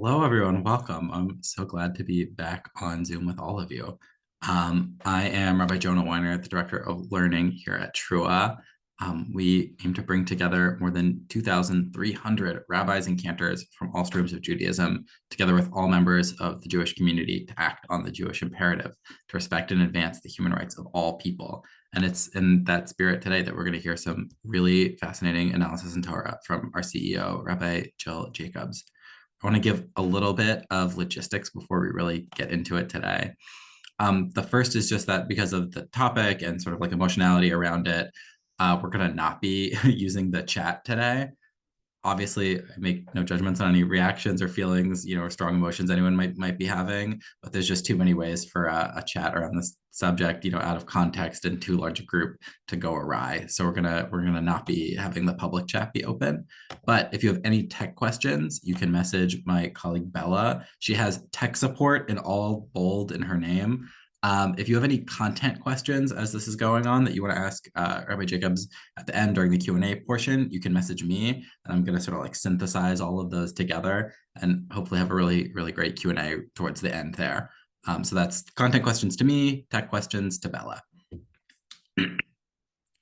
Hello, everyone. Welcome. I'm so glad to be back on Zoom with all of you. I am Rabbi Jonah Weiner, the Director of Learning here at Trua. We aim to bring together more than 2,300 rabbis and cantors from all streams of Judaism, together with all members of the Jewish community, to act on the Jewish imperative to respect and advance the human rights of all people. And it's in that spirit today that we're going to hear some really fascinating analysis in Torah from our CEO, Rabbi Jill Jacobs. I want to give a little bit of logistics before we really get into it today. The first is just that because of the topic and sort of like emotionality around it, we're going to not be using the chat today. Obviously, I make no judgments on any reactions or feelings, or strong emotions anyone might be having, but there's just too many ways for a chat around this subject, out of context and too large a group to go awry. So we're gonna not be having the public chat be open. But if you have any tech questions, you can message my colleague Bella. She has tech support in all bold in her name. If you have any content questions as this is going on that you want to ask Rabbi Jacobs at the end during the Q&A portion, you can message me, and I'm going to sort of like synthesize all of those together and hopefully have a really, really great Q&A towards the end there. So that's content questions to me, tech questions to Bella.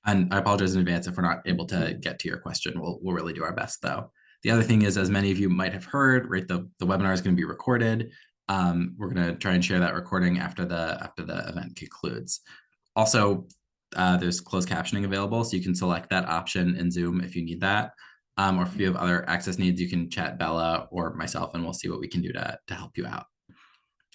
And I apologize in advance if we're not able to get to your question. We'll really do our best, though. The other thing is, as many of you might have heard, right, the webinar is going to be recorded. We're going to try and share that recording after the event concludes. Also, there's closed captioning available, so you can select that option in Zoom if you need that. Or if you have other access needs, you can chat Bella or myself, and we'll see what we can do to help you out.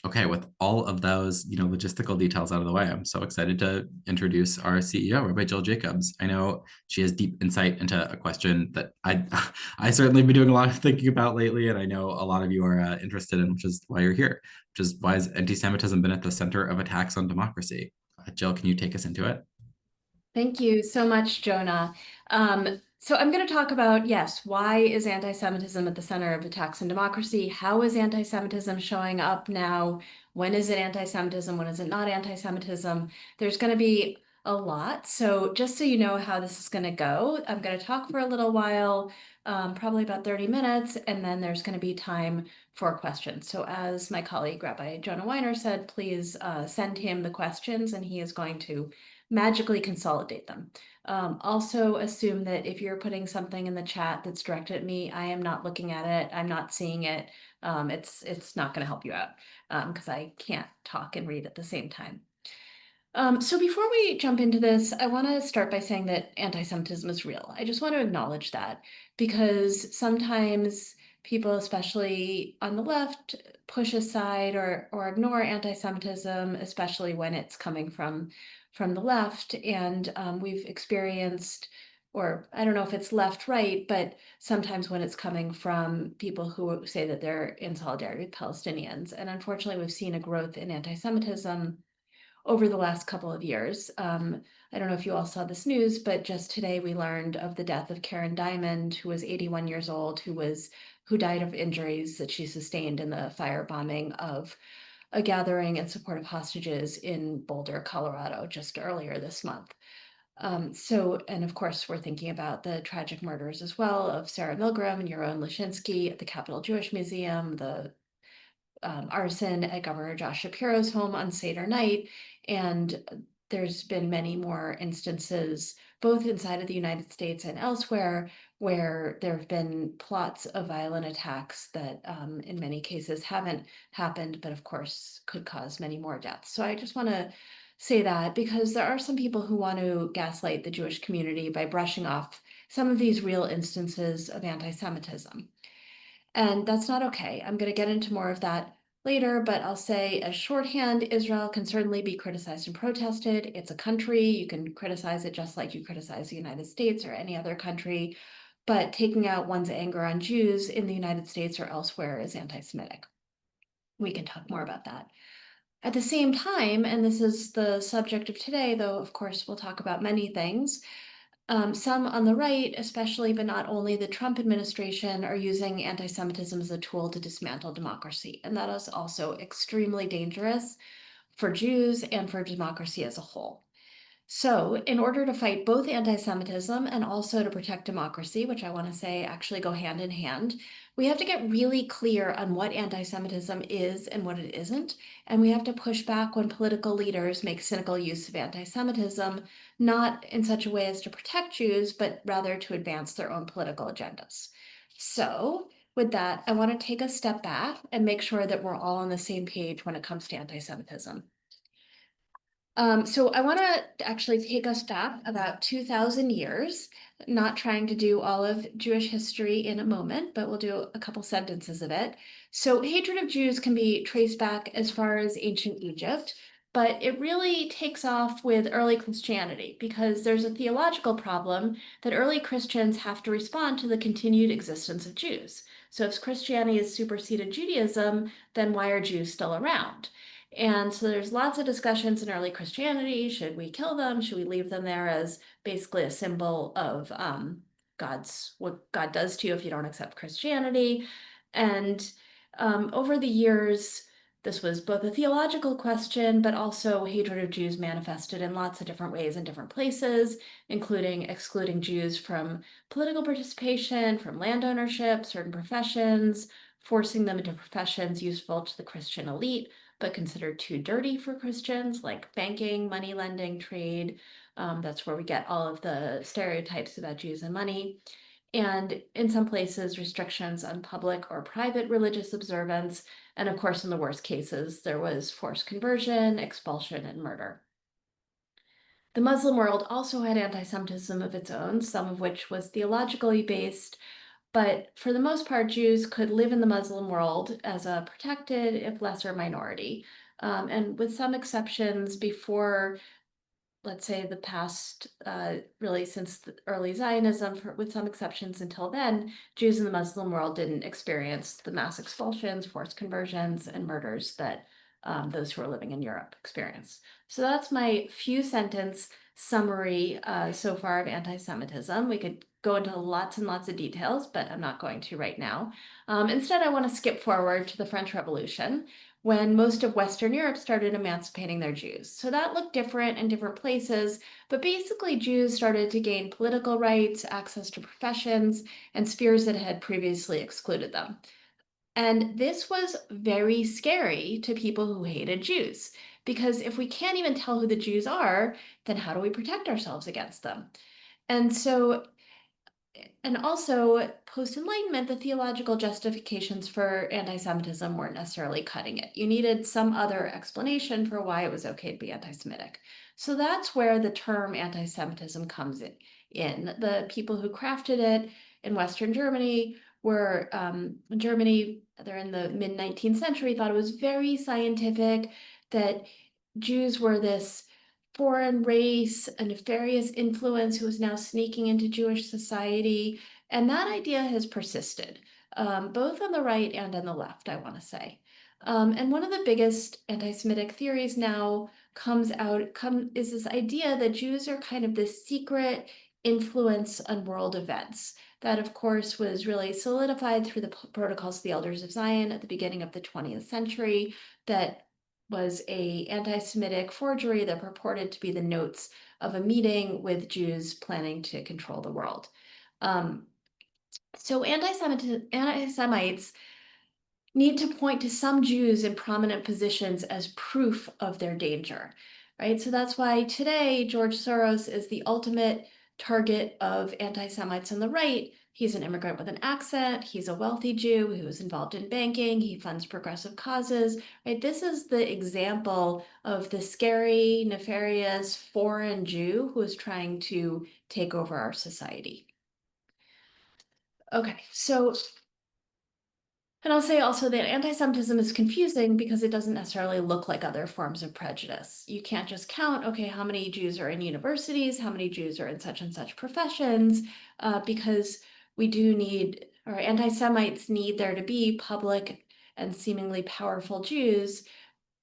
Okay, with all of those, logistical details out of the way, I'm so excited to introduce our CEO, Rabbi Jill Jacobs. I know she has deep insight into a question that I certainly been doing a lot of thinking about lately, and I know a lot of you are interested in, which is why you're here, which is why has anti-Semitism been at the center of attacks on democracy? Jill, can you take us into it? Thank you so much, Jonah. So I'm going to talk about, yes, why is anti-Semitism at the center of attacks on democracy? How is anti-Semitism showing up now? When is it anti-Semitism? When is it not anti-Semitism? There's going to be a lot. So just so you know how this is going to go, I'm going to talk for a little while, probably about 30 minutes, and then there's going to be time for questions. So as my colleague, Rabbi Jonah Weiner said, please send him the questions, and he is going to magically consolidate them. Also assume that if you're putting something in the chat that's directed at me, I am not looking at it. I'm not seeing it. It's not going to help you out because I can't talk and read at the same time. So before we jump into this, I want to start by saying that anti-Semitism is real. I just want to acknowledge that because sometimes people, especially on the left, push aside or ignore anti-Semitism, especially when it's coming from the left. And we've experienced, or I don't know if it's left, right, but sometimes when it's coming from people who say that they're in solidarity with Palestinians. And unfortunately, we've seen a growth in anti-Semitism over the last couple of years. I don't know if you all saw this news, but just today we learned of the death of Karen Diamond, who was 81 years old, who died of injuries that she sustained in the firebombing of a gathering in support of hostages in Boulder, Colorado, just earlier this month. And of course, we're thinking about the tragic murders as well of Sarah Milgram and Yaron Lashinsky at the Capitol Jewish Museum, the arson at Governor Josh Shapiro's home on Seder night. And there's been many more instances, both inside of the United States and elsewhere, where there have been plots of violent attacks that in many cases haven't happened, but of course could cause many more deaths. So I just want to say that because there are some people who want to gaslight the Jewish community by brushing off some of these real instances of anti-Semitism. And that's not okay. I'm going to get into more of that later, but I'll say as shorthand, Israel can certainly be criticized and protested. It's a country. You can criticize it just like you criticize the United States or any other country. But taking out one's anger on Jews in the United States or elsewhere is anti-Semitic. We can talk more about that. At the same time, and this is the subject of today, though, of course, we'll talk about many things. Some on the right, especially, but not only the Trump administration, are using anti-Semitism as a tool to dismantle democracy. And that is also extremely dangerous for Jews and for democracy as a whole. So in order to fight both anti-Semitism and also to protect democracy, which I want to say actually go hand in hand, We have to get really clear on what anti-Semitism is and what it isn't, and we have to push back when political leaders make cynical use of anti-Semitism, not in such a way as to protect Jews, but rather to advance their own political agendas. So, with that, I want to take a step back and make sure that we're all on the same page when it comes to anti-Semitism. So I want to actually take us back about 2,000 years, not trying to do all of Jewish history in a moment, but we'll do a couple sentences of it. So hatred of Jews can be traced back as far as ancient Egypt, but it really takes off with early Christianity because there's a theological problem that early Christians have to respond to the continued existence of Jews. So if Christianity has superseded Judaism, then why are Jews still around? And so there's lots of discussions in early Christianity. Should we kill them? Should we leave them there as basically a symbol of God's what God does to you if you don't accept Christianity? And over the years, this was both a theological question, but also hatred of Jews manifested in lots of different ways in different places, including excluding Jews from political participation, from land ownership, certain professions, forcing them into professions useful to the Christian elite but considered too dirty for Christians, like banking, money lending, trade. That's where we get all of the stereotypes about Jews and money. And in some places, restrictions on public or private religious observance. And of course, in the worst cases, there was forced conversion, expulsion, and murder. The Muslim world also had anti-Semitism of its own, some of which was theologically based, but for the most part, Jews could live in the Muslim world as a protected, if lesser, minority. And with some exceptions, before, let's say, the past, really since the early Zionism, with some exceptions until then, Jews in the Muslim world didn't experience the mass expulsions, forced conversions, and murders that those who are living in Europe experience. So that's my few sentence summary so far of anti-Semitism. We could go into lots and lots of details, but I'm not going to right now. Instead, I want to skip forward to the French Revolution, when most of Western Europe started emancipating their Jews. So that looked different in different places, but basically Jews started to gain political rights, access to professions, and spheres that had previously excluded them. And this was very scary to people who hated Jews, because if we can't even tell who the Jews are, then how do we protect ourselves against them? And so and also, post-Enlightenment, the theological justifications for anti-Semitism weren't necessarily cutting it. You needed some other explanation for why it was okay to be anti-Semitic. So that's where the term anti-Semitism comes in. The people who crafted it in Western Germany were, in Germany, they're in the mid-19th century, thought it was very scientific that Jews were this foreign race, a nefarious influence who was now sneaking into Jewish society. And that idea has persisted, both on the right and on the left, I want to say. And one of the biggest anti-Semitic theories now is this idea that Jews are kind of this secret influence on world events. That, of course, was really solidified through the Protocols of the Elders of Zion at the beginning of the 20th century, that was a anti-Semitic forgery that purported to be the notes of a meeting with Jews planning to control the world. So anti-Semites need to point to some Jews in prominent positions as proof of their danger, right? So that's why today George Soros is the ultimate target of anti-Semites on the right. He's an immigrant with an accent. He's a wealthy Jew who is involved in banking. He funds progressive causes, right? This is the example of the scary, nefarious foreign Jew who is trying to take over our society. Okay, so and I'll say also that anti-Semitism is confusing because it doesn't necessarily look like other forms of prejudice. You can't just count, okay, how many Jews are in universities, how many Jews are in such and such professions, because we do need, or anti-Semites need there to be public and seemingly powerful Jews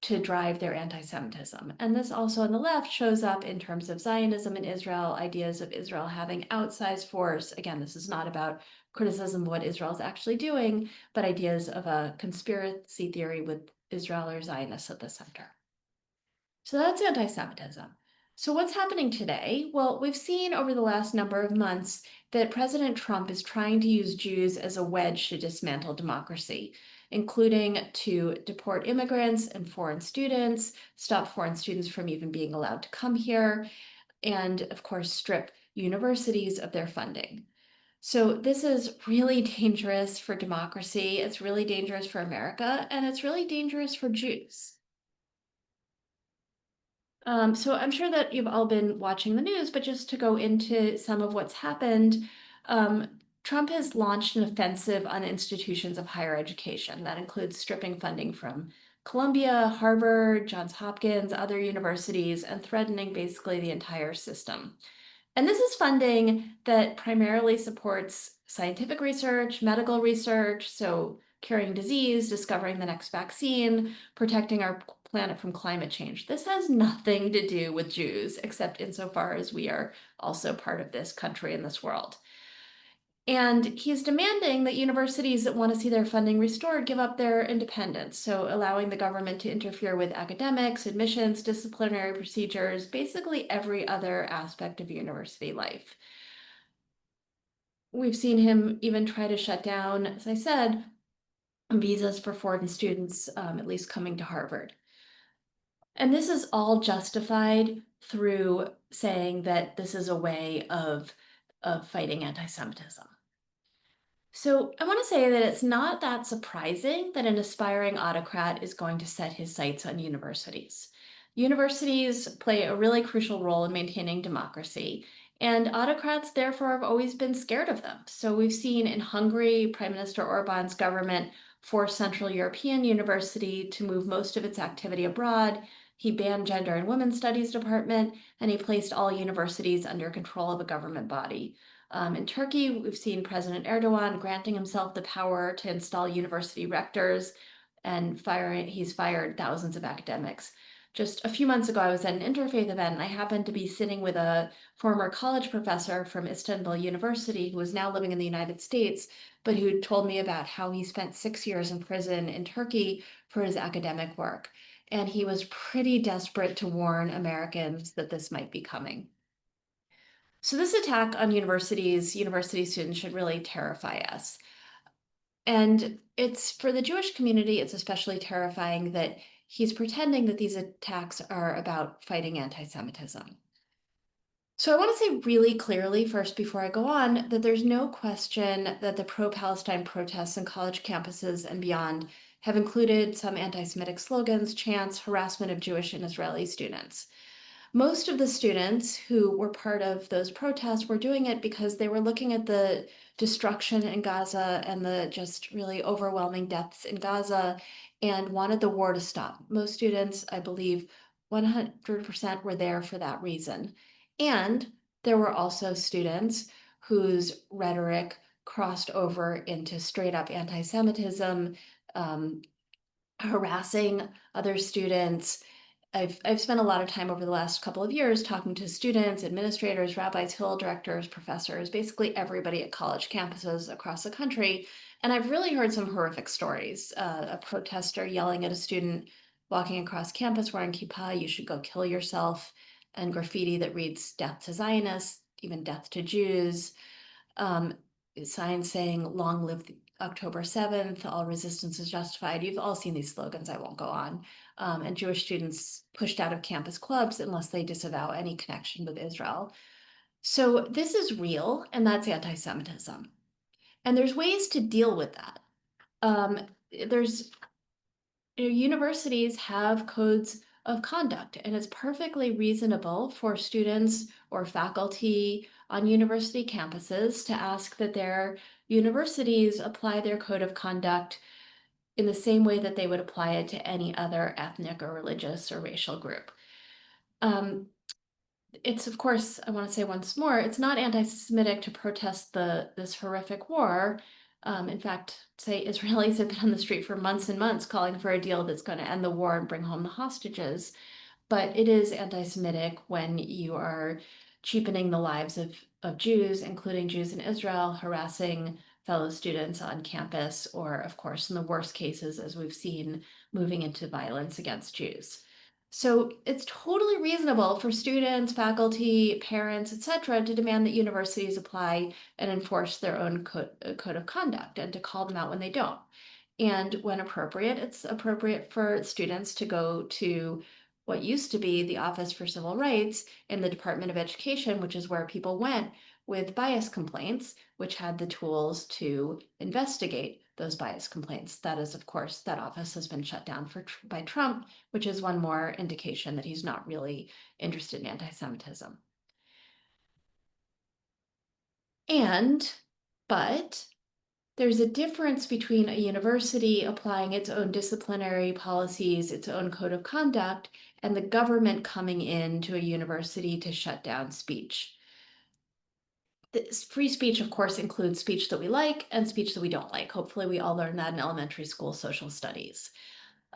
to drive their anti-Semitism. And this also on the left shows up in terms of Zionism in Israel, ideas of Israel having outsized force. Again, this is not about criticism of what Israel is actually doing, but ideas of a conspiracy theory with Israel or Zionists at the center. So that's anti-Semitism. So what's happening today? Well, we've seen over the last number of months that President Trump is trying to use Jews as a wedge to dismantle democracy, including to deport immigrants and foreign students, stop foreign students from even being allowed to come here, and of course, strip universities of their funding. So this is really dangerous for democracy. It's really dangerous for America, and it's really dangerous for Jews. So I'm sure that you've all been watching the news, but just to go into some of what's happened, Trump has launched an offensive on institutions of higher education. That includes stripping funding from Columbia, Harvard, Johns Hopkins, other universities, and threatening basically the entire system. And this is funding that primarily supports scientific research, medical research, so curing disease, discovering the next vaccine, protecting our planet from climate change. This has nothing to do with Jews, except insofar as we are also part of this country and this world. And he's demanding that universities that want to see their funding restored give up their independence, so allowing the government to interfere with academics, admissions, disciplinary procedures, basically every other aspect of university life. We've seen him even try to shut down, as I said, visas for foreign students, at least coming to Harvard. And this is all justified through saying that this is a way of fighting anti-Semitism. So I want to say that it's not that surprising that an aspiring autocrat is going to set his sights on universities. Universities play a really crucial role in maintaining democracy, and autocrats therefore have always been scared of them. So we've seen in Hungary, Prime Minister Orban's government forced Central European University to move most of its activity abroad. He banned gender and women's studies department, and he placed all universities under control of a government body. In Turkey, we've seen President Erdogan granting himself the power to install university rectors and he's fired thousands of academics. Just a few months ago, I was at an interfaith event and I happened to be sitting with a former college professor from Istanbul University who is now living in the United States, but who told me about how he spent 6 years in prison in Turkey for his academic work. And he was pretty desperate to warn Americans that this might be coming. So this attack on university students should really terrify us. And it's for the Jewish community, it's especially terrifying that he's pretending that these attacks are about fighting anti-Semitism. So I want to say really clearly first before I go on that there's no question that the pro-Palestine protests on college campuses and beyond have included some anti-Semitic slogans, chants, harassment of Jewish and Israeli students. Most of the students who were part of those protests were doing it because they were looking at the destruction in Gaza and the just really overwhelming deaths in Gaza and wanted the war to stop. Most students, I believe, 100% were there for that reason. And there were also students whose rhetoric crossed over into straight up anti-Semitism, um, harassing other students. I've spent a lot of time over the last couple of years talking to students, administrators, rabbis, Hill directors, professors, basically everybody at college campuses across the country. And I've really heard some horrific stories. A protester yelling at a student walking across campus wearing kippah, "You should go kill yourself," and graffiti that reads "Death to Zionists," even "Death to Jews." Um, Signs saying "Long live October 7th," "All resistance is justified." You've all seen these slogans, I won't go on. And Jewish students pushed out of campus clubs unless they disavow any connection with Israel. So this is real, and that's anti-Semitism. And there's ways to deal with that. There's Universities have codes of conduct, and it's perfectly reasonable for students or faculty on university campuses to ask that their universities apply their code of conduct in the same way that they would apply it to any other ethnic or religious or racial group. Um, it's, of course, I want to say once more, it's not anti-Semitic to protest this horrific war. In fact, say Israelis have been on the street for months and months calling for a deal that's going to end the war and bring home the hostages. But it is anti-Semitic when you are cheapening the lives of Jews, including Jews in Israel, harassing fellow students on campus, or, of course, in the worst cases, as we've seen, moving into violence against Jews. So it's totally reasonable for students, faculty, parents, etc., to demand that universities apply and enforce their own code of conduct and to call them out when they don't. And when appropriate, it's appropriate for students to go to what used to be the Office for Civil Rights in the Department of Education, which is where people went with bias complaints, which had the tools to investigate those bias complaints. That is, of course, that office has been shut down by Trump, which is one more indication that he's not really interested in anti-Semitism. But there's a difference between a university applying its own disciplinary policies, its own code of conduct, and the government coming into a university to shut down speech. Free speech, of course, includes speech that we like and speech that we don't like. Hopefully, we all learned that in elementary school social studies.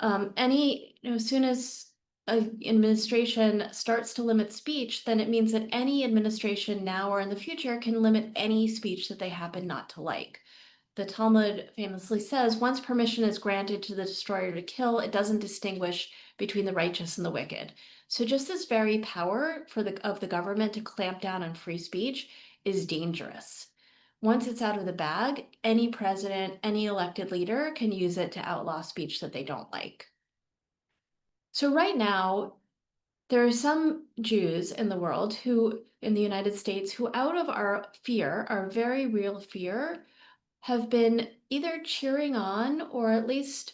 As soon as an administration starts to limit speech, then it means that any administration now or in the future can limit any speech that they happen not to like. The Talmud famously says, once permission is granted to the destroyer to kill, it doesn't distinguish between the righteous and the wicked. So just this very power of the government to clamp down on free speech is dangerous. Once it's out of the bag, any president, any elected leader can use it to outlaw speech that they don't like. So right now, there are some Jews in the world in the United States, who out of our very real fear, have been either cheering on or at least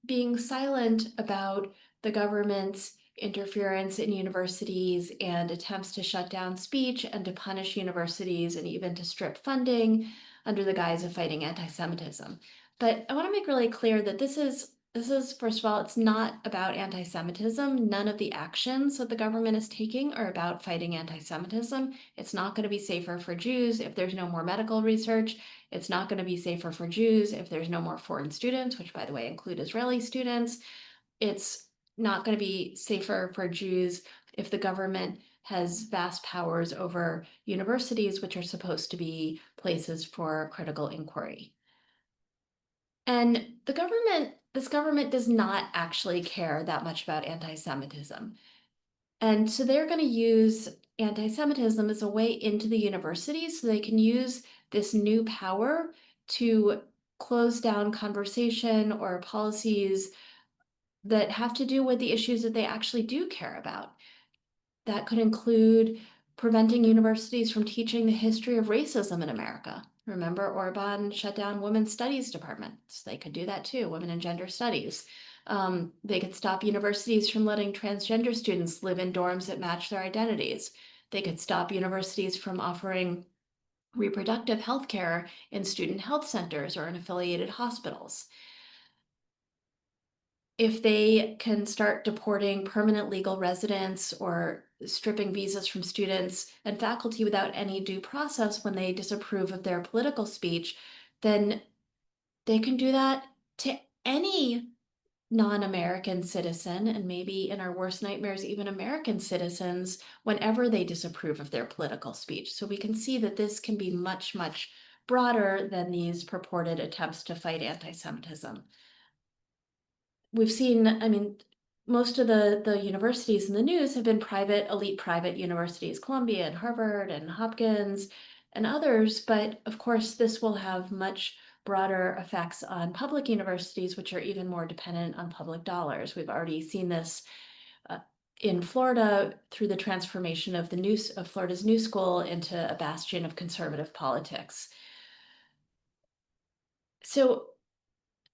being silent about the government's interference in universities and attempts to shut down speech and to punish universities and even to strip funding under the guise of fighting anti-Semitism. But I want to make really clear that this is, first of all, it's not about anti-Semitism. None of the actions that the government is taking are about fighting anti-Semitism. It's not going to be safer for Jews if there's no more medical research. It's not going to be safer for Jews if there's no more foreign students, which, by the way, include Israeli students. It's not going to be safer for Jews if the government has vast powers over universities, which are supposed to be places for critical inquiry. And this government does not actually care that much about anti-Semitism. And so they're going to use anti-Semitism as a way into the universities so they can use this new power to close down conversation or policies that have to do with the issues that they actually do care about. That could include preventing universities from teaching the history of racism in America. Remember, Orban shut down women's studies departments. They could do that too, women and gender studies. They could stop universities from letting transgender students live in dorms that match their identities. They could stop universities from offering reproductive health care in student health centers or in affiliated hospitals. If they can start deporting permanent legal residents or stripping visas from students and faculty without any due process when they disapprove of their political speech, then they can do that to any non-American citizen, and maybe in our worst nightmares, even American citizens, whenever they disapprove of their political speech. So we can see that this can be much, much broader than these purported attempts to fight anti-Semitism. We've seen, I mean, most of the universities in the news have been elite private universities, Columbia and Harvard and Hopkins and others. But of course, this will have much broader effects on public universities, which are even more dependent on public dollars. We've already seen this in Florida through the transformation of Florida's New School into a bastion of conservative politics. So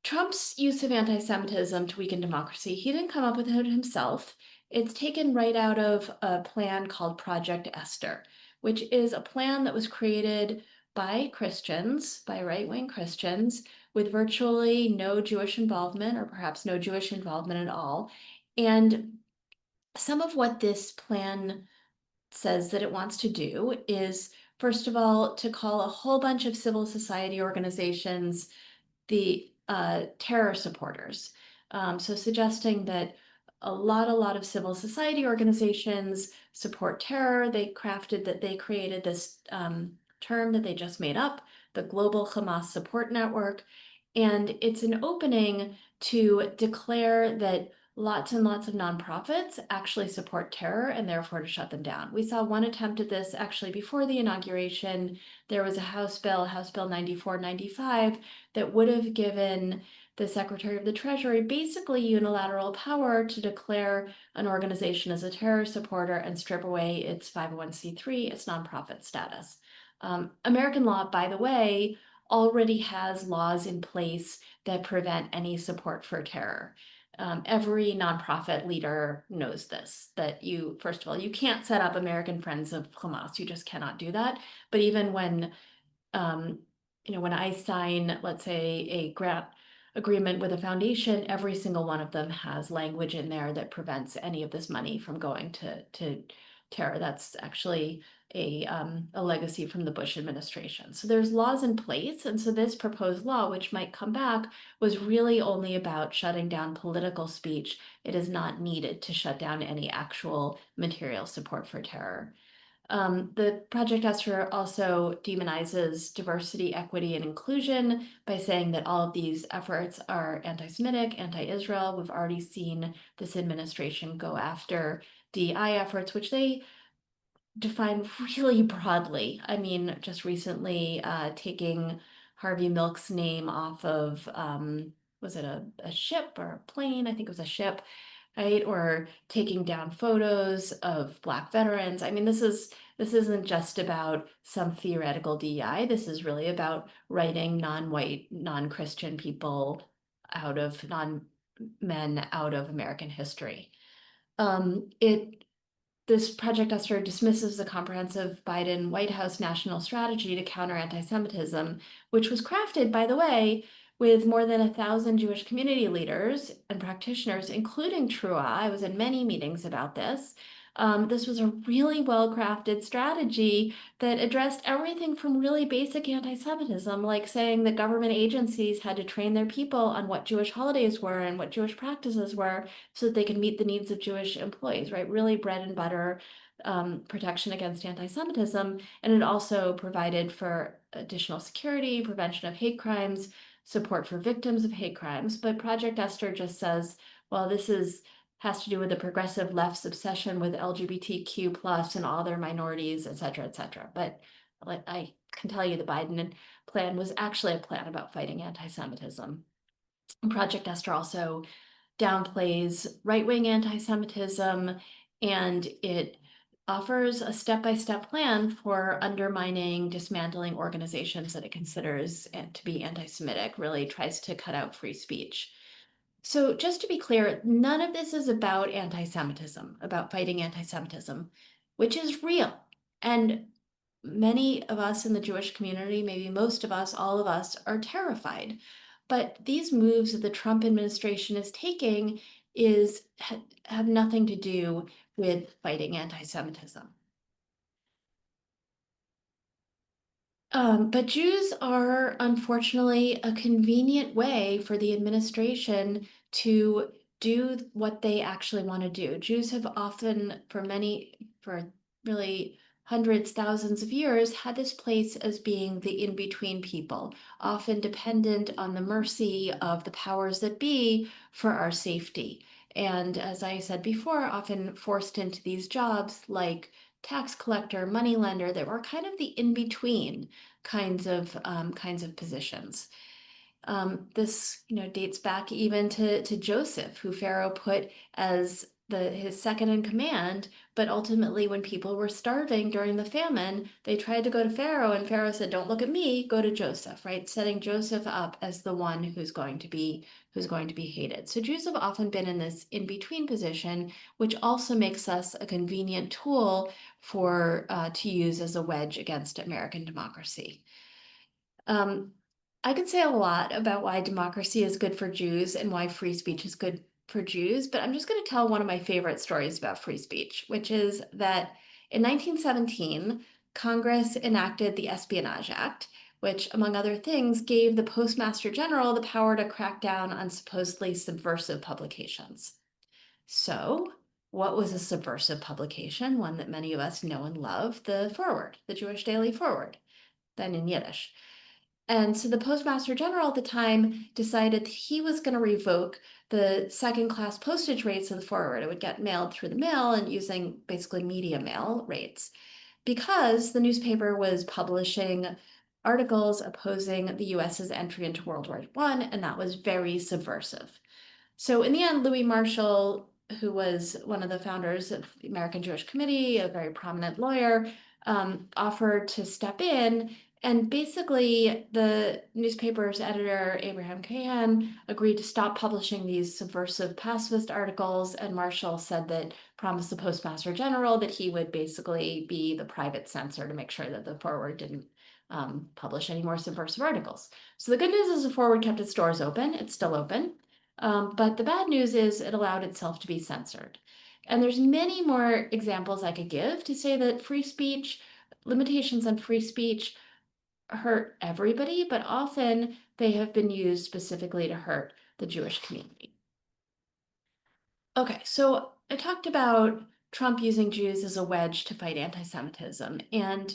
Trump's use of anti-Semitism to weaken democracy, he didn't come up with it himself. It's taken right out of a plan called Project Esther, which is a plan that was created by Christians, by right-wing Christians, with virtually no Jewish involvement, or perhaps no Jewish involvement at all. And some of what this plan says that it wants to do is, first of all, to call a whole bunch of civil society organizations the terror supporters. So suggesting that a lot of civil society organizations support terror. They created this term that they just made up, the Global Hamas Support Network. And it's an opening to declare that lots and lots of nonprofits actually support terror and therefore to shut them down. We saw one attempt at this actually before the inauguration. There was a House Bill, House Bill 9495, that would have given the Secretary of the Treasury basically unilateral power to declare an organization as a terror supporter and strip away its 501c3, its nonprofit status. American law, by the way, already has laws in place that prevent any support for terror. Every nonprofit leader knows this, that you, first of all, you can't set up American Friends of Hamas. You just cannot do that. But even when, um, when I sign, let's say, a grant agreement with a foundation, every single one of them has language in there that prevents any of this money from going to terror. That's actually a legacy from the Bush administration. So there's laws in place. And so this proposed law, which might come back, was really only about shutting down political speech. It is not needed to shut down any actual material support for terror. The Project Esther also demonizes diversity, equity, and inclusion by saying that all of these efforts are anti-Semitic, anti-Israel. We've already seen this administration go after DEI efforts, which they define really broadly. I mean, just recently taking Harvey Milk's name off of, was it a ship or a plane? I think it was a ship, right? Or taking down photos of Black veterans. I mean, this isn't just about some theoretical DEI. This is really about writing non-white, non-Christian people out of non-men out of American history. It This Project Esther dismisses the comprehensive Biden White House national strategy to counter anti-Semitism, which was crafted, by the way, with more than 1,000 Jewish community leaders and practitioners, including Trua. I was in many meetings about this. This was a really well-crafted strategy that addressed everything from really basic anti-Semitism, like saying that government agencies had to train their people on what Jewish holidays were and what Jewish practices were so that they could meet the needs of Jewish employees, right? Really bread and butter protection against anti-Semitism. And it also provided for additional security, prevention of hate crimes, support for victims of hate crimes. But Project Esther just says, well, has to do with the progressive left's obsession with LGBTQ plus and all their minorities, et cetera, et cetera. But I can tell you the Biden plan was actually a plan about fighting anti-Semitism. Project Esther also downplays right-wing anti-Semitism, and it offers a step-by-step plan for undermining, dismantling organizations that it considers to be anti-Semitic, really tries to cut out free speech. So just to be clear, none of this is about anti-Semitism, about fighting anti-Semitism, which is real. And many of us in the Jewish community, maybe most of us, all of us, are terrified. But these moves that the Trump administration is taking have nothing to do with fighting anti-Semitism. But Jews are unfortunately a convenient way for the administration to do what they actually want to do. Jews have often, for really hundreds, thousands of years, had this place as being the in-between people, often dependent on the mercy of the powers that be for our safety. And as I said before, often forced into these jobs like tax collector, money lender, that were kind of the in-between kinds of positions. This dates back even to Joseph, who Pharaoh put as his second in command, but ultimately when people were starving during the famine, they tried to go to Pharaoh, and Pharaoh said, "Don't look at me, go to Joseph," right? Setting Joseph up as the one who's going to be hated. So Jews have often been in this in-between position, which also makes us a convenient tool for to use as a wedge against American democracy. I could say a lot about why democracy is good for Jews and why free speech is good for Jews, but I'm just going to tell one of my favorite stories about free speech, which is that in 1917, Congress enacted the Espionage Act, which, among other things, gave the Postmaster General the power to crack down on supposedly subversive publications. So, what was a subversive publication? One that many of us know and love, the Forward, the Jewish Daily Forward, then in Yiddish. And so the Postmaster General at the time decided he was going to revoke the second-class postage rates of the forward. It would get mailed through the mail and using basically media mail rates, because the newspaper was publishing articles opposing the US's entry into World War I, and that was very subversive. So in the end, Louis Marshall, who was one of the founders of the American Jewish Committee, a very prominent lawyer, offered to step in. And basically, the newspaper's editor, Abraham Cahan, agreed to stop publishing these subversive pacifist articles. And Marshall said that, promised the Postmaster General that he would basically be the private censor to make sure that the Forward didn't publish any more subversive articles. So the good news is the Forward kept its doors open. It's still open. But the bad news is it allowed itself to be censored. And there's many more examples I could give to say that free speech, limitations on free speech hurt everybody, but often they have been used specifically to hurt the Jewish community. Okay, so I talked about Trump using Jews as a wedge to fight anti-Semitism and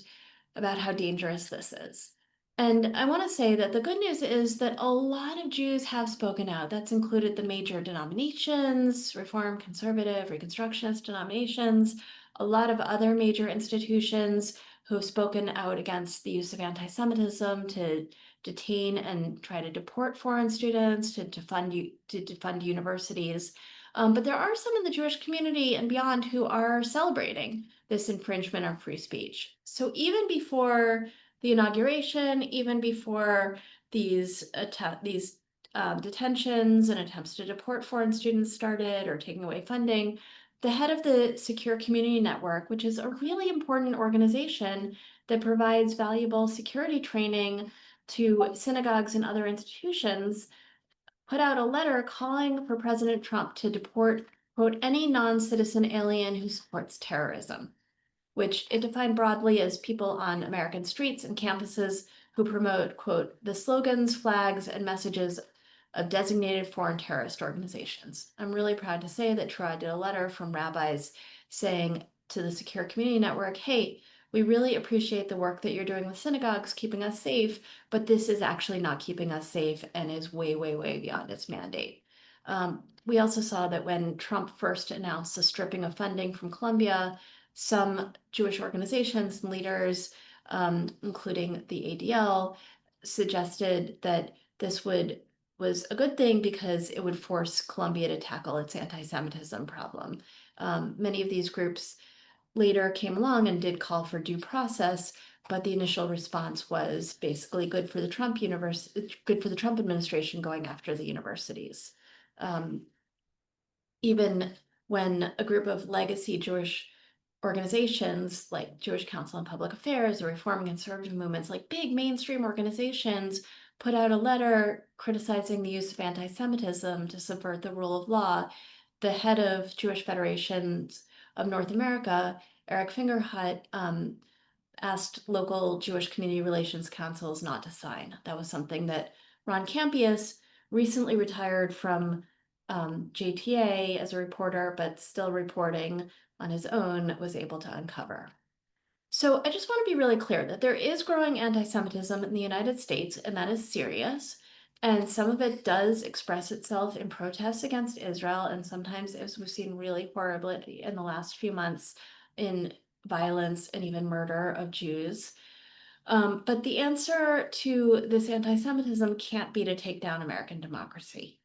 about how dangerous this is. And I want to say that the good news is that a lot of Jews have spoken out. That's included the major denominations, Reform, Conservative, Reconstructionist denominations, a lot of other major institutions who have spoken out against the use of anti-Semitism to detain and try to deport foreign students, to defund universities. But there are some in the Jewish community and beyond who are celebrating this infringement of free speech. So even before the inauguration, even before these detentions and attempts to deport foreign students started or taking away funding, the head of the Secure Community Network, which is a really important organization that provides valuable security training to synagogues and other institutions, put out a letter calling for President Trump to deport, quote, any non-citizen alien who supports terrorism, which it defined broadly as people on American streets and campuses who promote, quote, the slogans, flags, and messages of designated foreign terrorist organizations. I'm really proud to say that Troy did a letter from rabbis saying to the Secure Community Network, hey, we really appreciate the work that you're doing with synagogues, keeping us safe, but this is actually not keeping us safe and is way, way, way beyond its mandate. We also saw that when Trump first announced the stripping of funding from Columbia, some Jewish organizations and leaders, including the ADL, suggested that this was a good thing because it would force Columbia to tackle its anti-Semitism problem. Many of these groups later came along and did call for due process, but the initial response was basically good for the Trump administration going after the universities. Even when a group of legacy Jewish organizations like Jewish Council on Public Affairs or Reform and Conservative movements, like big mainstream organizations, put out a letter criticizing the use of anti-Semitism to subvert the rule of law, the head of Jewish Federations of North America, Eric Fingerhut, asked local Jewish community relations councils not to sign. That was something that Ron Campius, recently retired from JTA as a reporter, but still reporting on his own, was able to uncover. So I just want to be really clear that there is growing anti-Semitism in the United States, and that is serious. And some of it does express itself in protests against Israel, and sometimes, as we've seen really horribly in the last few months, in violence and even murder of Jews. But the answer to this anti-Semitism can't be to take down American democracy.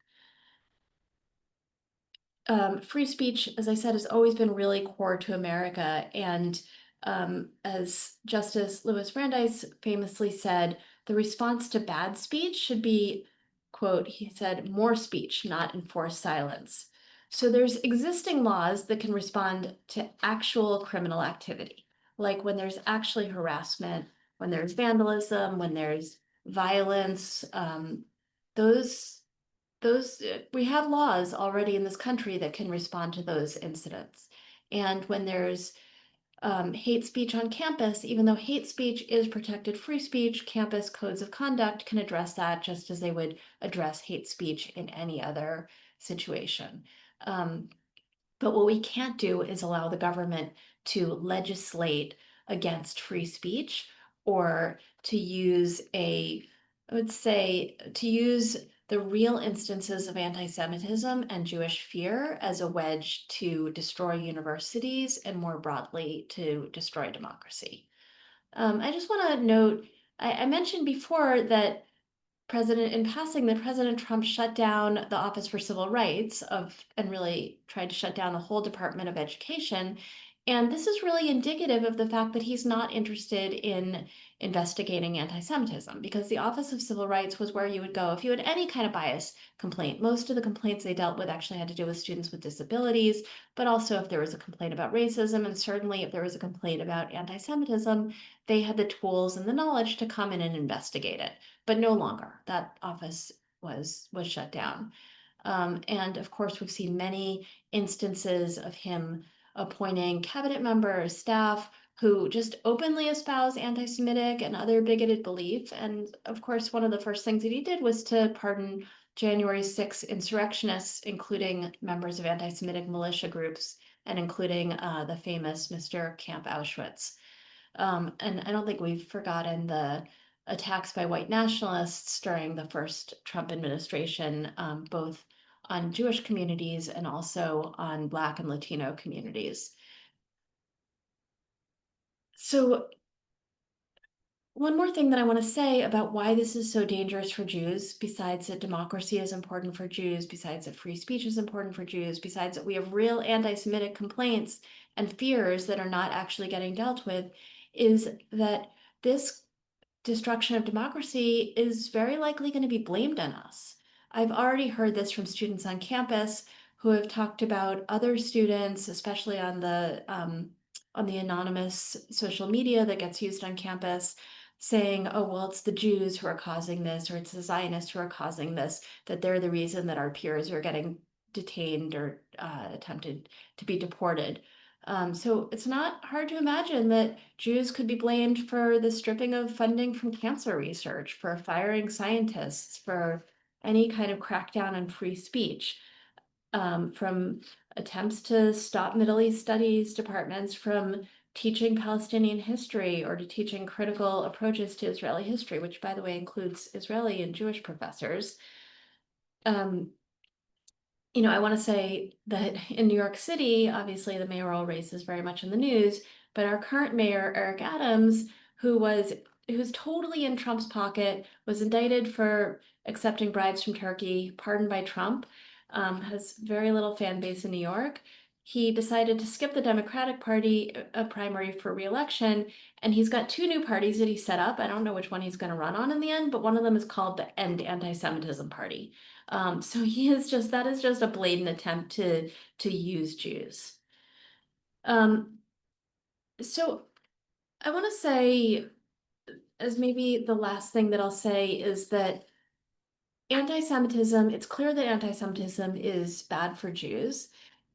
Free speech, as I said, has always been really core to America. And as Justice Louis Brandeis famously said, the response to bad speech should be, quote, he said, more speech, not enforced silence. So there's existing laws that can respond to actual criminal activity, like when there's actually harassment, when there's vandalism, when there's violence. Those we have laws already in this country that can respond to those incidents. And when there's hate speech on campus, even though hate speech is protected free speech, campus codes of conduct can address that just as they would address hate speech in any other situation. But what we can't do is allow the government to legislate against free speech or to use a I would say to use the real instances of anti-Semitism and Jewish fear as a wedge to destroy universities and more broadly to destroy democracy. I just want to note, I mentioned before that in passing, that President Trump shut down the Office for Civil Rights and really tried to shut down the whole Department of Education. And this is really indicative of the fact that he's not interested in investigating anti-Semitism, because the Office of Civil Rights was where you would go if you had any kind of bias complaint. Most of the complaints they dealt with actually had to do with students with disabilities, but also if there was a complaint about racism, and certainly if there was a complaint about anti-Semitism, they had the tools and the knowledge to come in and investigate it. But no longer. That office was shut down. And of course, we've seen many instances of him appointing cabinet members, staff who just openly espouse anti-Semitic and other bigoted belief. And of course, one of the first things that he did was to pardon January 6 insurrectionists, including members of anti-Semitic militia groups, and including the famous Mr. Camp Auschwitz. And I don't think we've forgotten the attacks by white nationalists during the first Trump administration, both on Jewish communities and also on Black and Latino communities. So one more thing that I want to say about why this is so dangerous for Jews, besides that democracy is important for Jews, besides that free speech is important for Jews, besides that we have real anti-Semitic complaints and fears that are not actually getting dealt with, is that this destruction of democracy is very likely going to be blamed on us. I've already heard this from students on campus who have talked about other students, especially on the anonymous social media that gets used on campus, saying, "Oh, well, it's the Jews who are causing this, or it's the Zionists who are causing this, that they're the reason that our peers are getting detained or attempted to be deported." So it's not hard to imagine that Jews could be blamed for the stripping of funding from cancer research, for firing scientists, for any kind of crackdown on free speech, from attempts to stop Middle East studies departments from teaching Palestinian history or to teaching critical approaches to Israeli history, which, by the way, includes Israeli and Jewish professors. Um, I want to say that in New York City, obviously the mayoral race is very much in the news, but our current mayor, Eric Adams, who's totally in Trump's pocket, was indicted for accepting bribes from Turkey, pardoned by Trump, has very little fan base in New York. He decided to skip the Democratic Party primary for re-election, and he's got two new parties that he set up. I don't know which one he's going to run on in the end, but one of them is called the End Anti-Semitism Party. So that is just a blatant attempt to use Jews. Um, so I want to say, as maybe the last thing that I'll say, is that it's clear that anti-Semitism is bad for Jews.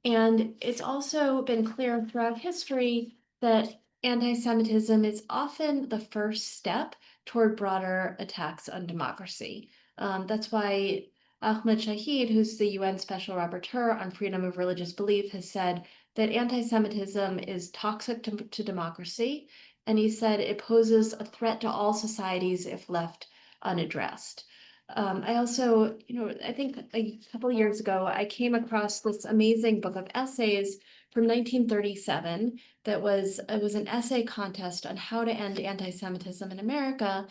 And it's also been clear throughout history that anti-Semitism is often the first step toward broader attacks on democracy. That's why Ahmed Shahid, who's the UN Special Rapporteur on freedom of religious belief, has said that anti-Semitism is toxic to democracy. And he said it poses a threat to all societies if left unaddressed. I also, I think a couple of years ago, I came across this amazing book of essays from 1937 it was an essay contest on how to end anti-Semitism in America.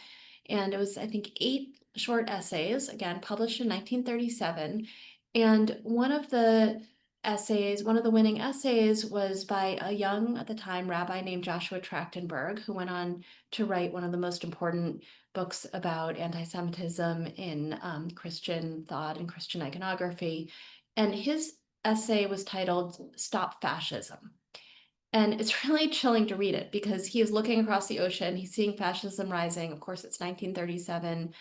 And it was, I think, 8 short essays, again, published in 1937. And one of the winning essays was by a young, at the time, rabbi named Joshua Trachtenberg, who went on to write one of the most important books about anti-Semitism in Christian thought and Christian iconography. And his essay was titled "Stop Fascism." And it's really chilling to read it because he is looking across the ocean, he's seeing fascism rising. Of course, it's 1937.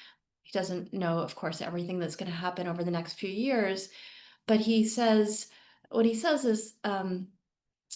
He doesn't know, of course, everything that's going to happen over the next few years. But what he says is,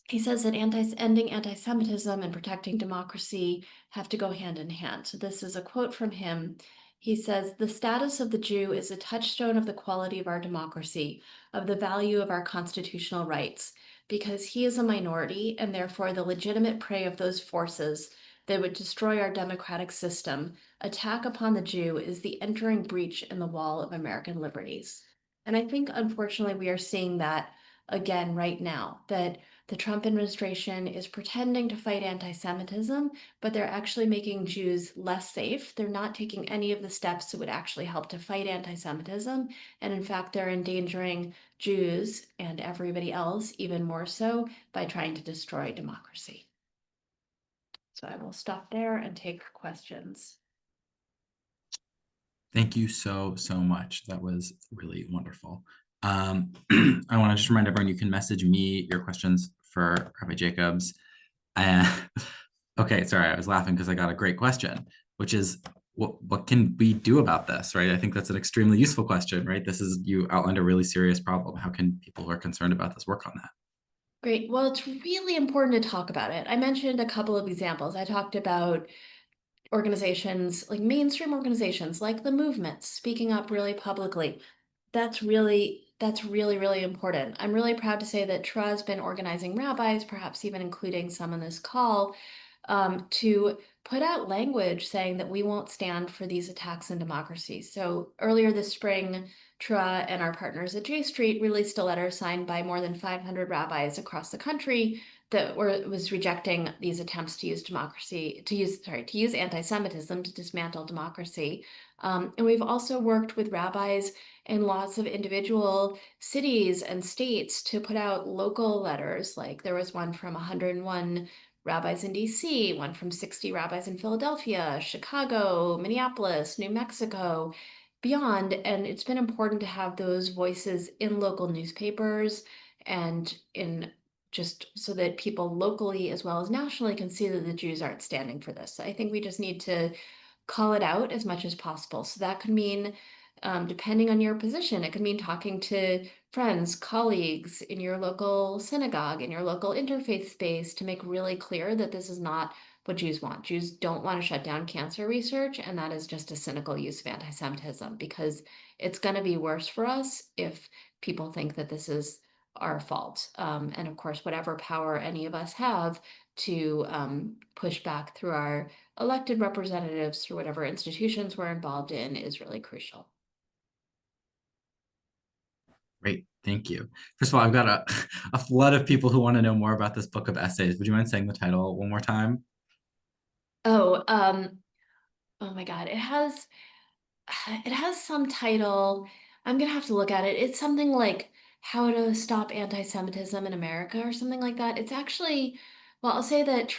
he says that ending anti-Semitism and protecting democracy have to go hand in hand. So this is a quote from him. He says, "The status of the Jew is a touchstone of the quality of our democracy, of the value of our constitutional rights, because he is a minority and therefore the legitimate prey of those forces that would destroy our democratic system, attack upon the Jew is the entering breach in the wall of American liberties. And I think, unfortunately, we are seeing that again right now, that the Trump administration is pretending to fight anti-Semitism, but they're actually making Jews less safe. They're not taking any of the steps that would actually help to fight anti-Semitism. And in fact, they're endangering Jews and everybody else even more so by trying to destroy democracy. So I will stop there and take questions. Thank you so, so much. That was really wonderful. I want to just remind everyone you can message me your questions for Rabbi Jacobs. Okay, sorry, I was laughing because I got a great question, which is what can we do about this, right? I think that's an extremely useful question, right? This is, you outlined a really serious problem. How can people who are concerned about this work on that? Great. Well, it's really important to talk about it. I mentioned a couple of examples. I talked about organizations, like mainstream organizations, like the movements, speaking up really publicly. That's really important. I'm really proud to say that TRA has been organizing rabbis, perhaps even including some on this call, to put out language saying that we won't stand for these attacks on democracy. So earlier this spring, TRA and our partners at J Street released a letter signed by more than 500 rabbis across the country that was rejecting these attempts to use anti-Semitism to dismantle democracy. And we've also worked with rabbis in lots of individual cities and states to put out local letters. Like there was one from 101 rabbis in DC, one from 60 rabbis in Philadelphia, Chicago, Minneapolis, New Mexico, beyond. And it's been important to have those voices in local newspapers and in just so that people locally as well as nationally can see that the Jews aren't standing for this. I think we just need to call it out as much as possible. So that could mean, depending on your position, it could mean talking to friends, colleagues in your local synagogue, in your local interfaith space to make really clear that this is not what Jews want. Jews don't want to shut down cancer research, and that is just a cynical use of anti-Semitism because it's going to be worse for us if people think that this is our fault. And of course, whatever power any of us have to push back through our elected representatives, through whatever institutions we're involved in, is really crucial. Great, thank you. First of all, I've got a flood of people who want to know more about this book of essays. Would you mind saying the title one more time? Oh, oh my God, it has some title. I'm gonna have to look at it. It's something like How to Stop Anti-Semitism in America or something like that. It's actually, well, I'll say that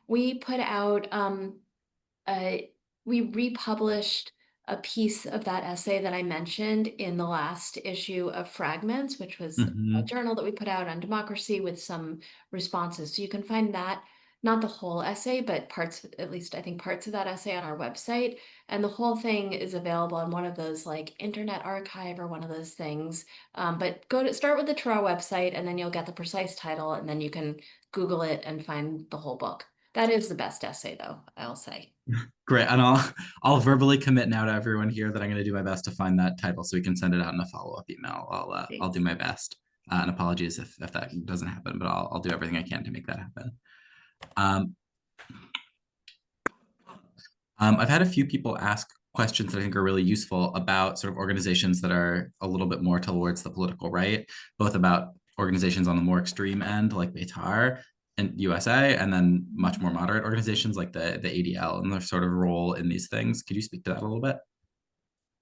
we put out uh, we republished a piece of that essay that I mentioned in the last issue of Fragments, which was a Mhm. journal that we put out on democracy with some responses. So you can find that, not the whole essay, but parts, at least I think parts of that essay on our website. And the whole thing is available on one of those like Internet Archive or one of those things. But start with the Turo website and then you'll get the precise title and then you can Google it and find the whole book. That is the best essay though, I'll say. Great, and I'll verbally commit now to everyone here that I'm going to do my best to find that title so we can send it out in a follow-up email. I'll do Thanks. my best. And apologies if that doesn't happen, but I'll do everything I can to make that happen. Um, I've had a few people ask questions that I think are really useful about sort of organizations that are a little bit more towards the political right, both about organizations on the more extreme end, like Beitar and USA, and then much more moderate organizations like the ADL and their sort of role in these things. Could you speak to that a little bit?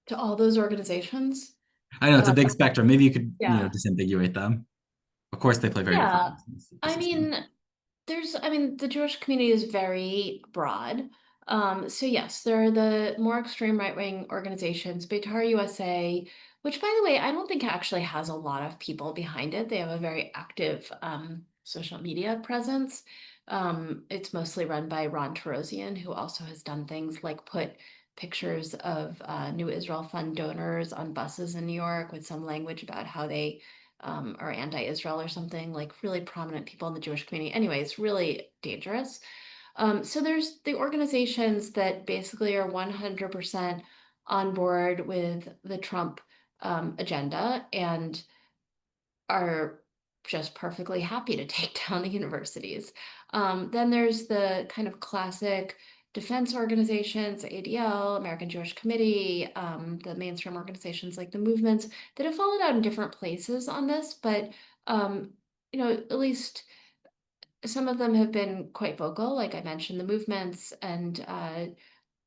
To all those organizations. I know it's a Uh, big spectrum. Maybe you could, yeah. disambiguate them. Of course, they play very different Yeah. roles in the I system. mean, the Jewish community is very broad. So yes, there are the more extreme right-wing organizations, Beitar USA, which by the way, I don't think actually has a lot of people behind it. They have a very active social media presence. It's mostly run by Ron Tarosian, who also has done things like put pictures of New Israel Fund donors on buses in New York with some language about how they or anti-Israel or something, like really prominent people in the Jewish community. Anyway, it's really dangerous. So there's the organizations that basically are 100% on board with the Trump agenda and are just perfectly happy to take down the universities. Then there's the kind of classic defense organizations, ADL, American Jewish Committee, the mainstream organizations like the movements that have fallen out in different places on this, but um, at least some of them have been quite vocal, like I mentioned, the movements and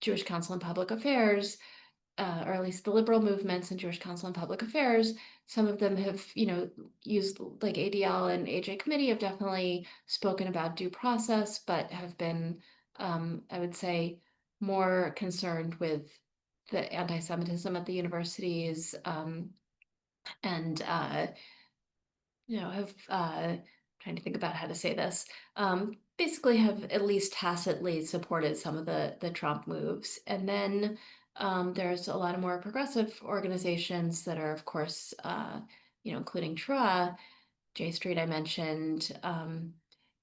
Jewish Council on Public Affairs, or at least the liberal movements and Jewish Council on Public Affairs. Some of them have, used like ADL and AJ Committee have definitely spoken about due process, but have been, I would say, more concerned with the anti-Semitism at the universities, and have trying to think about how to say this. Basically have at least tacitly supported some of the Trump moves. And then there's a lot of more progressive organizations that are, of course, including TRA, J Street I mentioned,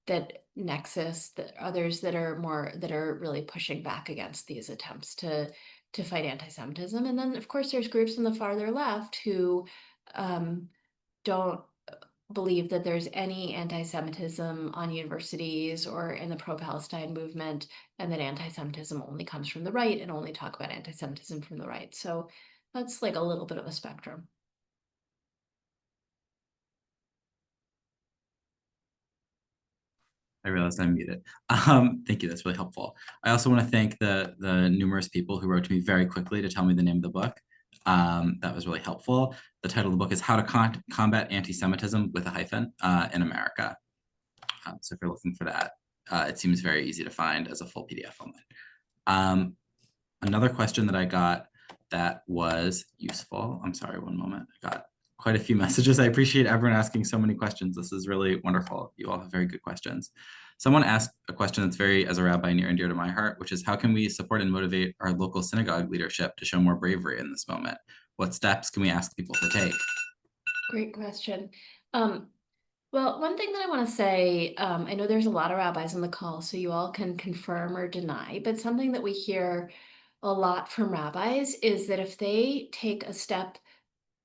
that Nexus, that others that are really pushing back against these attempts to fight anti-Semitism. And then, of course, there's groups on the farther left who um, don't believe that there's any anti-Semitism on universities or in the pro-Palestine movement, and that anti-Semitism only comes from the right and only talk about anti-Semitism from the right. So that's like a little bit of a spectrum. I realized I'm muted. Thank you. That's really helpful. I also want to thank the numerous people who wrote to me very quickly to tell me the name of the book. That was really helpful. The title of the book is How to Combat Anti-Semitism with a Hyphen in America. So if you're looking for that, it seems very easy to find as a full PDF online. Another question that I got that was useful. I'm sorry, one moment. I got quite a few messages. I appreciate everyone asking so many questions. This is really wonderful. You all have very good questions. Someone asked a question that's very, as a rabbi, near and dear to my heart, which is how can we support and motivate our local synagogue leadership to show more bravery in this moment? What steps can we ask people to take? Great question. Well, one thing that I want to say, I know there's a lot of rabbis on the call, so you all can confirm or deny, but something that we hear a lot from rabbis is that if they take a step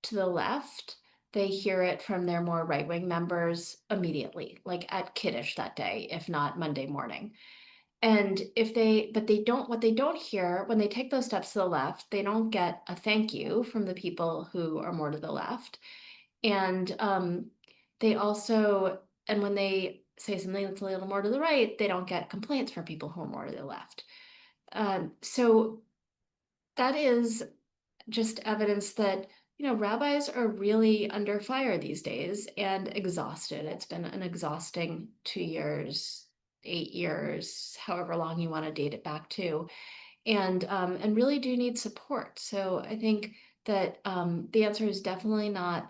to the left, they hear it from their more right-wing members immediately, like at Kiddush that day, if not Monday morning. And but they don't, what they don't hear when they take those steps to the left, they don't get a thank you from the people who are more to the left. And they also, and when they say something that's a little more to the right, they don't get complaints from people who are more to the left. So that is just evidence that, rabbis are really under fire these days and exhausted. It's been an exhausting 2 years, 8 years, however long you want to date it back to, and really do need support. So I think that the answer is definitely not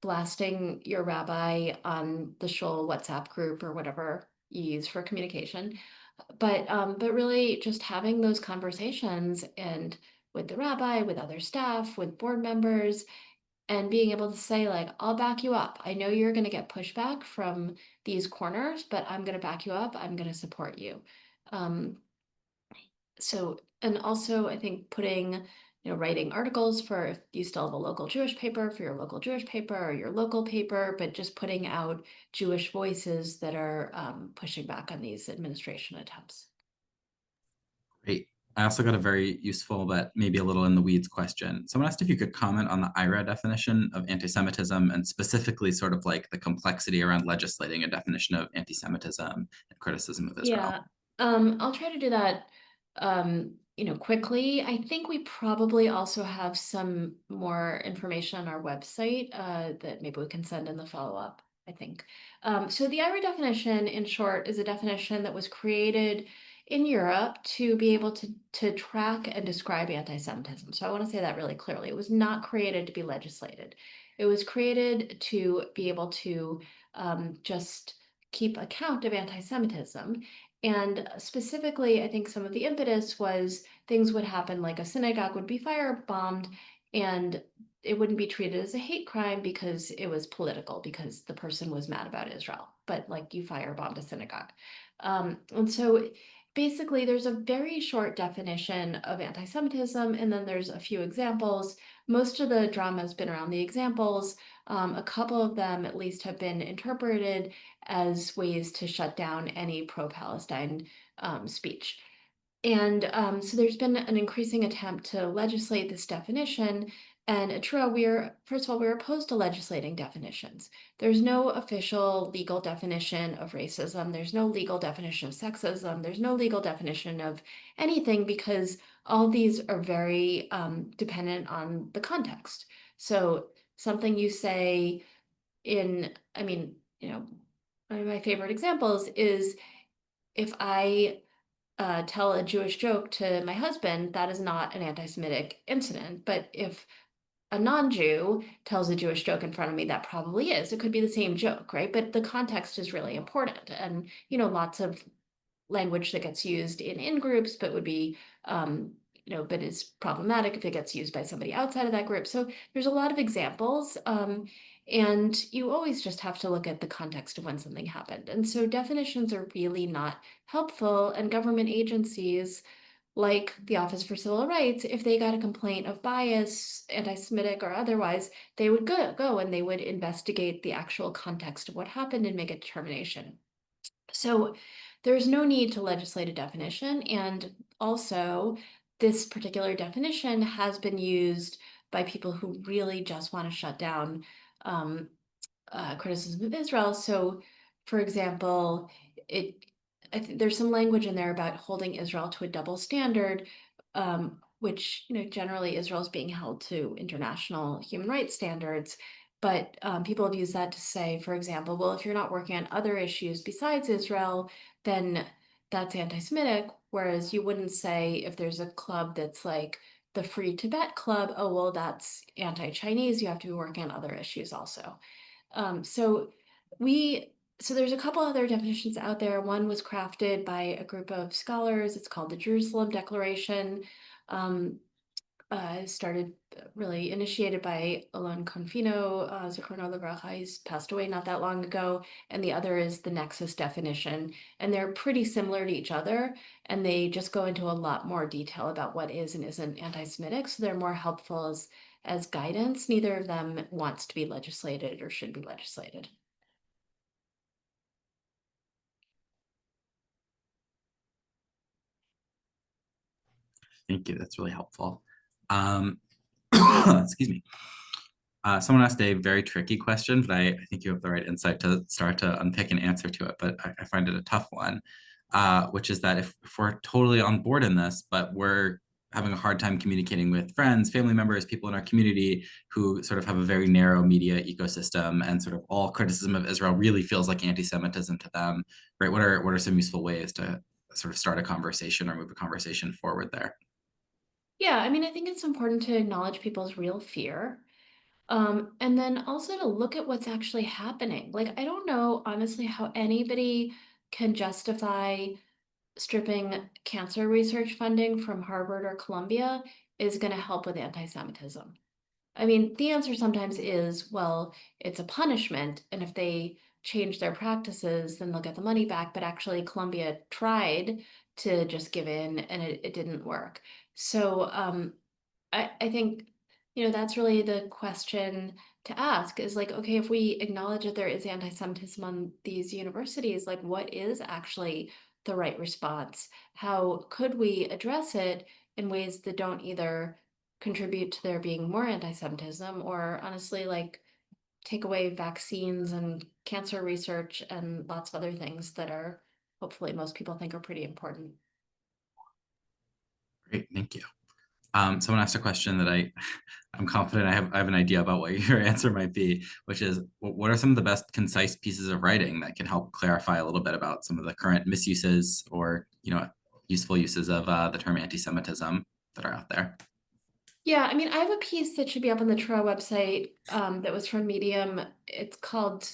blasting your rabbi on the Shul WhatsApp group or whatever you use for communication, but really just having those conversations and with the rabbi, with other staff, with board members, and being able to say, like, I'll back you up. I know you're going to get pushback from these corners, but I'm going to back you up. I'm going to support you. Um, and also I think putting, writing articles for if you still have a local Jewish paper, for your local Jewish paper or your local paper, but just putting out Jewish voices that are pushing back on these administration attempts. Great. I also got a very useful, but maybe a little in the weeds question. Someone asked if you could comment on the IRA definition of anti-Semitism and specifically sort of like the complexity around legislating a definition of anti-Semitism and criticism of Israel. Yeah, I'll try to do that, quickly. I think we probably also have some more information on our website, that maybe we can send in the follow-up, I think. So the IRA definition, in short, is a definition that was created in Europe to be able to track and describe anti-Semitism. So I want to say that really clearly. It was not created to be legislated. It was created to be able to just keep account of anti-Semitism. And specifically, I think some of the impetus was things would happen, like a synagogue would be firebombed, and it wouldn't be treated as a hate crime because it was political, because the person was mad about Israel. But like, you firebombed a synagogue. And so basically, there's a very short definition of anti-Semitism, and then there's a few examples. Most of the drama has been around the examples. A couple of them, at least, have been interpreted as ways to shut down any pro-Palestine speech. And so there's been an increasing attempt to legislate this definition. And at Trua, first of all, we're opposed to legislating definitions. There's no official legal definition of racism. There's no legal definition of sexism. There's no legal definition of anything because all these are very dependent on the context. So something you say I mean, one of my favorite examples is if I tell a Jewish joke to my husband, that is not an anti-Semitic incident. But if a non-Jew tells a Jewish joke in front of me, that probably is. It could be the same joke, right? But the context is really important. And, lots of language that gets used in groups, but would be, but is problematic if it gets used by somebody outside of that group. So there's a lot of examples. And you always just have to look at the context of when something happened. And so definitions are really not helpful. And government agencies like the Office for Civil Rights, if they got a complaint of bias, anti-Semitic or otherwise, they would go and they would investigate the actual context of what happened and make a determination. So there's no need to legislate a definition. And also, this particular definition has been used by people who really just want to shut down um, criticism of Israel. So, for example, I think there's some language in there about holding Israel to a double standard, which generally Israel is being held to international human rights standards. But people have used that to say, for example, well, if you're not working on other issues besides Israel, then that's anti-Semitic. Whereas you wouldn't say if there's a club that's like the Free Tibet Club, oh, well, that's anti-Chinese. You have to be working on other issues also. Um, so we so there's a couple other definitions out there. One was crafted by a group of scholars. It's called the Jerusalem Declaration. Um, started really initiated by Alon Confino, Zichrono Livracha. He's passed away not that long ago. And the other is the nexus definition. And they're pretty similar to each other. And they just go into a lot more detail about what is and isn't anti-Semitic. So they're more helpful as guidance. Neither of them wants to be legislated or should be legislated. Thank you. That's really helpful. Excuse me. Someone asked a very tricky question, but I think you have the right insight to start to unpick an answer to it. But I find it a tough one, which is that if we're totally on board in this, but we're having a hard time communicating with friends, family members, people in our community who sort of have a very narrow media ecosystem, and sort of all criticism of Israel really feels like anti-Semitism to them, right? What are some useful ways to sort of start a conversation or move a conversation forward there? Yeah, I mean, I think it's important to acknowledge people's real fear. And then also to look at what's actually happening. Like, I don't know, honestly, how anybody can justify stripping cancer research funding from Harvard or Columbia is going to help with anti-Semitism. I mean, the answer sometimes is, well, it's a punishment, and if they change their practices, then they'll get the money back. But actually, Columbia tried to just give in, and it didn't work. So I think, that's really the question to ask is like, okay, if we acknowledge that there is anti-Semitism on these universities, like what is actually the right response? How could we address it in ways that don't either contribute to there being more anti-Semitism or honestly like take away vaccines and cancer research and lots of other things that are hopefully most people think are pretty important. Great, thank you. Someone asked a question that I'm confident I have an idea about what your answer might be, which is what are some of the best concise pieces of writing that can help clarify a little bit about some of the current misuses or useful uses of the term anti-Semitism that are out there? Yeah, I mean, I have a piece that should be up on the Trua website that was from Medium. It's called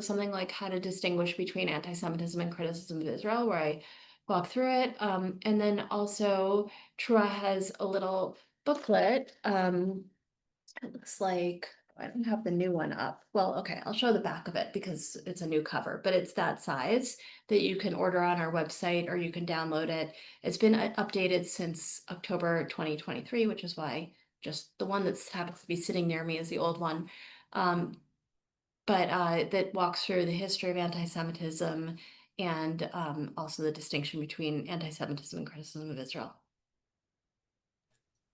something like How to Distinguish Between Anti-Semitism and Criticism of Israel, where I walk through it. And then also Trua has a little booklet. It looks like I don't have the new one up. Well, okay, I'll show the back of it because it's a new cover, but it's that size that you can order on our website or you can download it. It's been updated since October 2023, which is why just the one that happens to be sitting near me is the old one. But that walks through the history of anti-Semitism and also the distinction between anti-Semitism and criticism of Israel.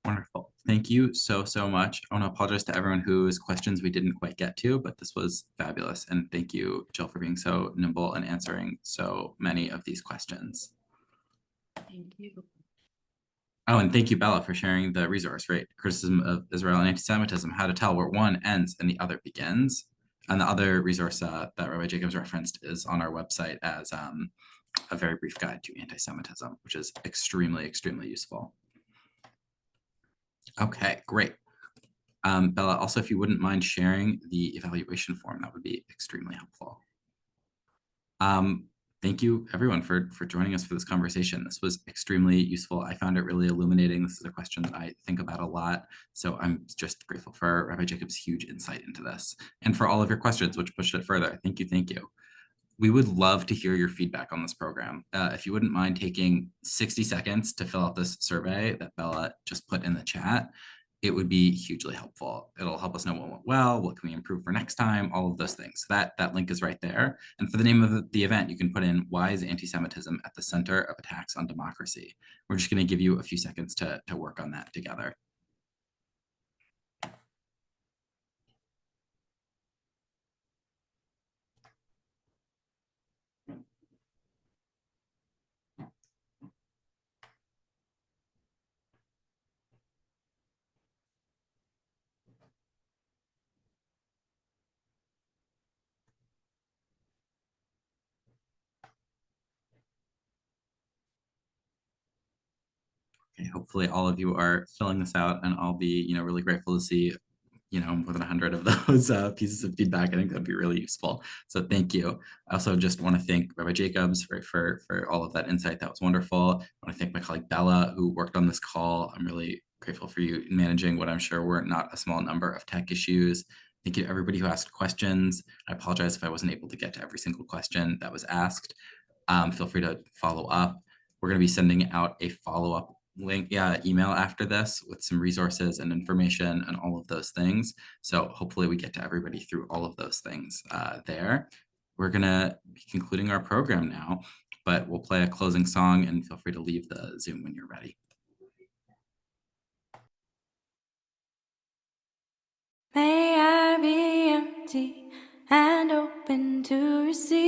Wonderful. Thank you so, so much. I want to apologize to everyone whose questions we didn't quite get to, but this was fabulous. And thank you, Jill, for being so nimble and answering so many of these questions. Thank you. Oh, and thank you, Bella, for sharing the resource, right? Criticism of Israel and Anti-Semitism, how to tell where one ends and the other begins. And the other resource that Rabbi Jacobs referenced is on our website as a very brief guide to anti-Semitism, which is extremely, extremely useful. Okay, great. Bella, also, if you wouldn't mind sharing the evaluation form, that would be extremely helpful. Thank you, everyone, for joining us for this conversation. This was extremely useful. I found it really illuminating. This is a question that I think about a lot. So I'm just grateful for Rabbi Jacobs' huge insight into this and for all of your questions, which pushed it further. Thank you, thank you. We would love to hear your feedback on this program. If you wouldn't mind taking 60 seconds to fill out this survey that Bella just put in the chat, it would be hugely helpful. It'll help us know what went well, what can we improve for next time, all of those things. That link is right there. And for the name of the event, you can put in "Why is anti-Semitism at the center of attacks on democracy?" We're just going to give you a few seconds to work on that together. Okay, hopefully all of you are filling this out, and I'll be, really grateful to see, more than 100 of those pieces of feedback. I think that'd be really useful. So thank you. I also just want to thank Rabbi Jacobs for all of that insight. That was wonderful. I want to thank my colleague Bella, who worked on this call. I'm really grateful for you managing what I'm sure were not a small number of tech issues. Thank you to everybody who asked questions. I apologize if I wasn't able to get to every single question that was asked. Feel free to follow up. We're going to be sending out a follow-up email after this with some resources and information and all of those things. So hopefully we get to everybody through all of those things there. We're going to be concluding our program now, but we'll play a closing song and feel free to leave the Zoom when you're ready. May I be empty and open to receive